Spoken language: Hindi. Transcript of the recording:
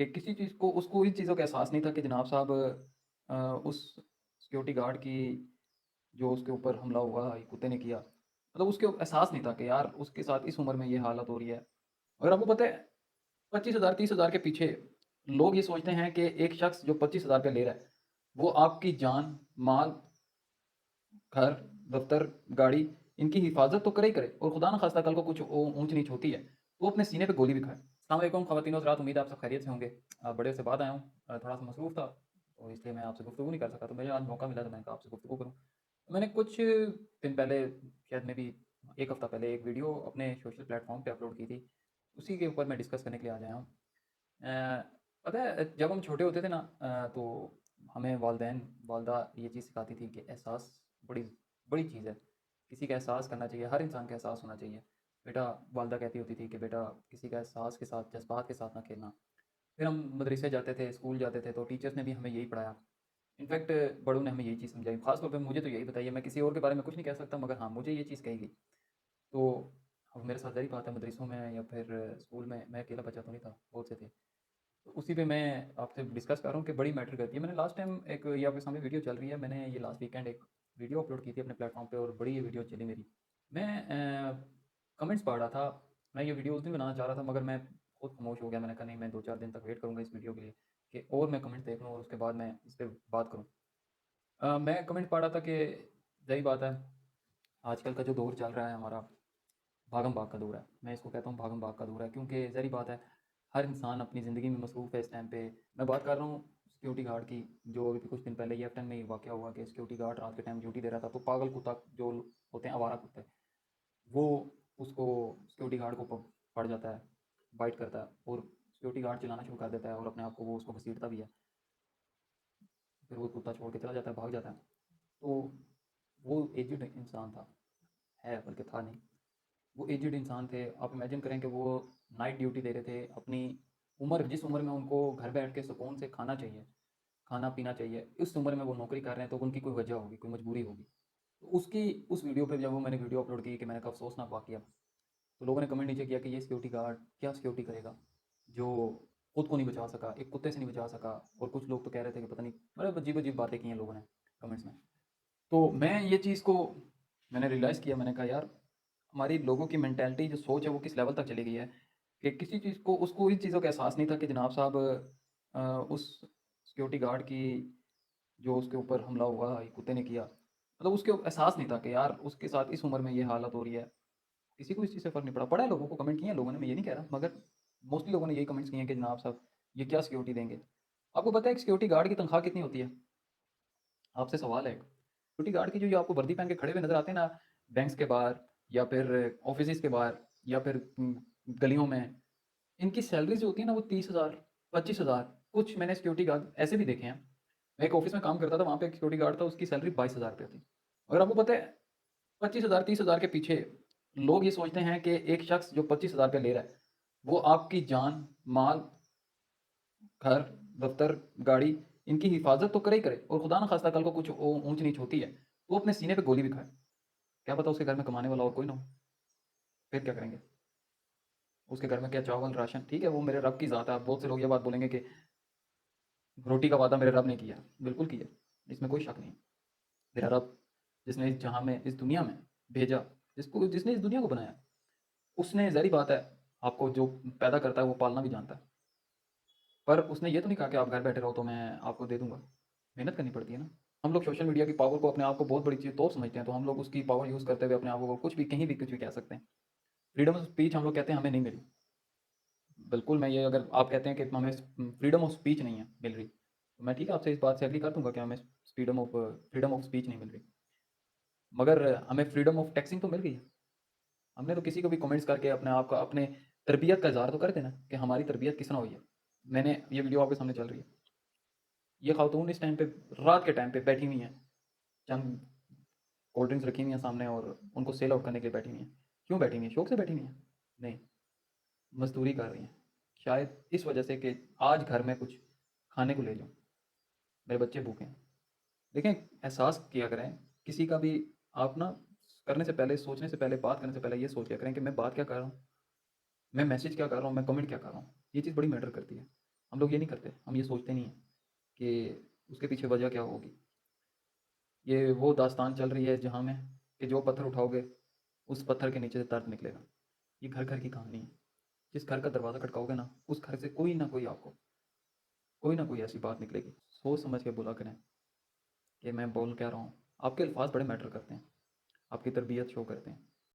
कि किसी चीज़ को उसको इन चीज़ों का एहसास नहीं था कि जनाब साहब उस सिक्योरिटी गार्ड की जो उसके ऊपर हमला हुआ, एक कुत्ते ने किया, मतलब उसको एहसास नहीं था कि यार उसके साथ इस उम्र में ये हालत हो रही है। अगर आपको पता है 25,000 30,000 के पीछे लोग ये सोचते हैं कि एक शख्स जो 25,000 रुपए ले रहा है, वो आपकी जान, माल, घर, दफ्तर, गाड़ी इनकी हिफाज़त तो करे ही करे और खुदा ना ख़ास्ता कल को कुछ ऊँच-नीच होती है, तो वो अपने सीने पे गोली भी खाए। अस्सलाम वालेकुम ख़वातीन और हज़रात, उम्मीद है आप सब खैरियत से होंगे। बड़े से बाद आया हूँ, थोड़ा-सा मसरूफ़ था, तो इसलिए मैं आपसे गुफ्तगू नहीं कर सका, तो मुझे आज मौका मिला तो मैंने कहा आपसे गुफ्तगू करूँ। मैंने कुछ दिन पहले, शायद मे बी 1 हफ़्ता पहले एक वीडियो अपने सोशल प्लेटफ़ॉर्म पे अपलोड की थी, उसी के ऊपर मैं डिस्कस करने के लिए आज आया हूँ। पता है जब हम छोटे होते थे ना, तो हमें वालदा ये चीज़ सिखाती थी कि एहसास बड़ी बड़ी चीज़ है। किसी का एहसास करना चाहिए, हर इंसान का एहसास होना चाहिए। बेटा, वालदा कहती होती थी कि बेटा किसी का एहसास के साथ, जज़्बात के साथ ना खेलना। फिर हम मदरसे जाते थे, स्कूल जाते थे, तो टीचर्स ने भी हमें यही पढ़ाया। इनफैक्ट बड़ों ने हमें यही चीज़ समझाई। ख़ास तौर पे मुझे तो यही बताई है, मैं किसी और के बारे में कुछ नहीं कह सकता, मगर हाँ, मुझे ये चीज़ कही गई। तो अब मेरे साथ ज़ाहिर बात है, मदरसों में या फिर स्कूल में मैं अकेला बच्चा तो नहीं था, बहुत से थे। तो उसी पे मैं आपसे डिस्कस कर रहा हूँ कि बड़ी मैटर करती है। मैंने लास्ट टाइम एक, ये आपके सामने वीडियो चल रही है, मैंने ये लास्ट वीकेंड एक वीडियो अपलोड की थी अपने प्लेटफॉर्म पे और बड़ी ये वीडियो चली मेरी। मैं कमेंट्स पढ़ रहा था, मैं ये वीडियो उस दिन बनाना चाह रहा था, मगर मैं खुद खामोश हो गया। मैंने कहा नहीं, मैं 2-4 दिन तक वेट करूँगा इस वीडियो के लिए कि और मैं कमेंट देख लूँ और उसके बाद मैं इस पर बात करूँ। मैं कमेंट पढ़ रहा था कि सही बात है, आजकल का जो दौर चल रहा है हमारा, भागम भाग का दौर है। मैं इसको कहता हूँ भागम भाग का दौर है, क्योंकि ज़ाहिर बात है, हर इंसान अपनी ज़िंदगी में मसरूफ़ है इस टाइम पे। मैं बात कर रहा हूँ सिक्योरिटी गार्ड की, जो अभी कुछ दिन पहले EF10 में ये वाक़या हुआ कि सिक्योरिटी गार्ड रात के टाइम ड्यूटी दे रहा था, तो पागल कुत्ता जो होते हैं, आवारा कुत्ते, वो उसको सिक्योरिटी गार्ड को पड़ जाता है, बाइट करता है और सिक्योरिटी गार्ड चिल्लाना शुरू कर देता है और अपने आप को वो उसको घसीटता भी है। फिर वो कुत्ता छोड़ के चला जाता है, भाग जाता है। तो वो एज्ड इंसान था, है बल्कि था नहीं, वो एज्ड इंसान थे। आप इमेजिन करें कि वो नाइट ड्यूटी दे रहे थे, अपनी उम्र, जिस उम्र में उनको घर बैठ के सुकून से खाना चाहिए, खाना पीना चाहिए, इस उम्र में वो नौकरी कर रहे हैं, तो उनकी कोई वजह होगी, कोई मजबूरी होगी। तो उसकी उस वीडियो पे जब वो मैंने वीडियो अपलोड की कि मैंने कहा अफसोसनाक वाक़या, तो लोगों ने कमेंट नीचे किया कि ये सिक्योरिटी गार्ड क्या सिक्योरिटी करेगा, जो खुद को नहीं बचा सका, एक कुत्ते से नहीं बचा सका। और कुछ लोग तो कह रहे थे कि पता नहीं, मतलब अजीब अजीब बातें की हैं लोगों ने कमेंट्स में। तो मैं ये चीज़ को मैंने रियलाइज़ किया, मैंने कहा यार, हमारी लोगों की मेंटालिटी जो सोच है वो किस लेवल तक चली गई है कि किसी चीज़ को उसको इन चीज़ों का एहसास नहीं था कि जनाब साहब उस सिक्योरिटी गार्ड की जो उसके ऊपर हमला हुआ, एक कुत्ते ने किया, मतलब उसको एहसास नहीं था कि यार उसके साथ इस उम्र में ये हालत हो रही है। किसी को इस चीज़ से फ़र्क नहीं पड़ा। पड़ा है, लोगों को कमेंट किए हैं लोगों ने, मैं ये नहीं कह रहा, मगर मोस्टली लोगों ने यही कमेंट्स किए हैं कि जनाब साहब ये क्या सिक्योरिटी देंगे। आपको पता है एक सिक्योरिटी गार्ड की तनख्वाह कितनी होती है? आपसे सवाल है, सिक्योरिटी गार्ड की जो आपको वर्दी पहन के खड़े हुए नज़र आते हैं ना, बैंक्स के बाहर या फिर ऑफिसेज़ के बाहर या फिर गलियों में, इनकी सैलरीज़ जो होती है ना, वो 30,000, 25,000, कुछ मैंने सिक्योरिटी गार्ड ऐसे भी देखे हैं। मैं एक ऑफिस में काम करता था, वहाँ पे एक सिक्योरिटी गार्ड था, उसकी सैलरी 22,000 रुपये थी। अगर आपको पता है 25,000 30,000 के पीछे लोग ये सोचते हैं कि एक शख्स जो 25,000 रुपये ले रहा है, वो आपकी जान, माल, घर, दफ्तर, गाड़ी इनकी हिफाज़त तो करे ही करे और खुदा ना खास्ता कल को कुछ ऊँच-नीच होती है, तो वो अपने सीने पे गोली भी खाए। क्या पता उसके घर में कमाने वाला और कोई ना हो, फिर क्या करेंगे? उसके घर में क्या चावल, राशन, ठीक है, वो मेरे रब की ज़ात है। अब बहुत से लोग ये बात बोलेंगे कि रोटी का वादा मेरे रब ने किया। बिल्कुल किया, इसमें कोई शक नहीं। मेरा रब जिसने इस जहाँ में, इस दुनिया में भेजा, जिसने इस दुनिया को बनाया, उसने ज़ाहिर बात है, आपको जो पैदा करता है वो पालना भी जानता है। पर उसने ये तो नहीं कहा कि आप घर बैठे रहो तो मैं आपको दे दूँगा। मेहनत करनी पड़ती है ना। हम लोग सोशल मीडिया की पावर को, अपने आप को बहुत बड़ी चीज़ तो समझते हैं, तो हम लोग उसकी पावर यूज़ करते हुए अपने आप को कुछ भी, कहीं भी कुछ भी कह सकते हैं। फ्रीडम ऑफ स्पीच हम लोग कहते हैं हमें नहीं मिली। बिल्कुल, मैं ये, अगर आप कहते हैं कि हमें फ्रीडम ऑफ स्पीच नहीं है मिल रही, तो मैं ठीक है आपसे इस बात से एग्री कर दूँगा कि हमें फ्रीडम ऑफ स्पीच नहीं मिल रही। मगर हमें फ्रीडम ऑफ टेक्स्टिंग तो मिल गई है। हमने तो किसी को भी कमेंट्स करके अपने आप का, अपने तरबियत का इज़हार तो कर देना कि हमारी तरबियत किस तरह हुई है। मैंने ये वीडियो आपके सामने चल रही है। ये खातून इस टाइम पे, रात के टाइम पे बैठी हुई हैं, चंद कोल्ड ड्रिंक्स रखी हुई हैं सामने और उनको सेल आउट करने के लिए बैठी हुई हैं। क्यों बैठी हुई हैं? शौक से बैठी हुई हैं? नहीं, मज़दूरी कर रही हैं। शायद इस वजह से कि आज घर में कुछ खाने को ले जाऊँ, मेरे बच्चे भूखे हैं। देखें, एहसास किया करें किसी का भी। आप ना करने से पहले, सोचने से पहले, बात करने से पहले ये सोच लिया करें कि मैं बात क्या कर रहा हूँ, मैं मैसेज क्या कर रहा हूँ, मैं कमेंट क्या कर रहा हूँ। ये चीज़ बड़ी मैटर करती है। हम लोग ये नहीं करते, हम ये सोचते नहीं हैं कि उसके पीछे वजह क्या होगी। ये वो दास्तान चल रही है जहाँ में कि जो पत्थर उठाओगे उस पत्थर के नीचे से दर्द निकलेगा। ये घर घर की कहानी है। जिस घर का दरवाज़ा खटकाओगे ना, उस घर से कोई ना कोई आपको कोई ना कोई ऐसी बात निकलेगी। सोच समझ के बोला करें कि मैं बोल क्या रहा हूँ। आपके अल्फाज बड़े मैटर करते हैं, आपकी तरबियत शो करते हैं।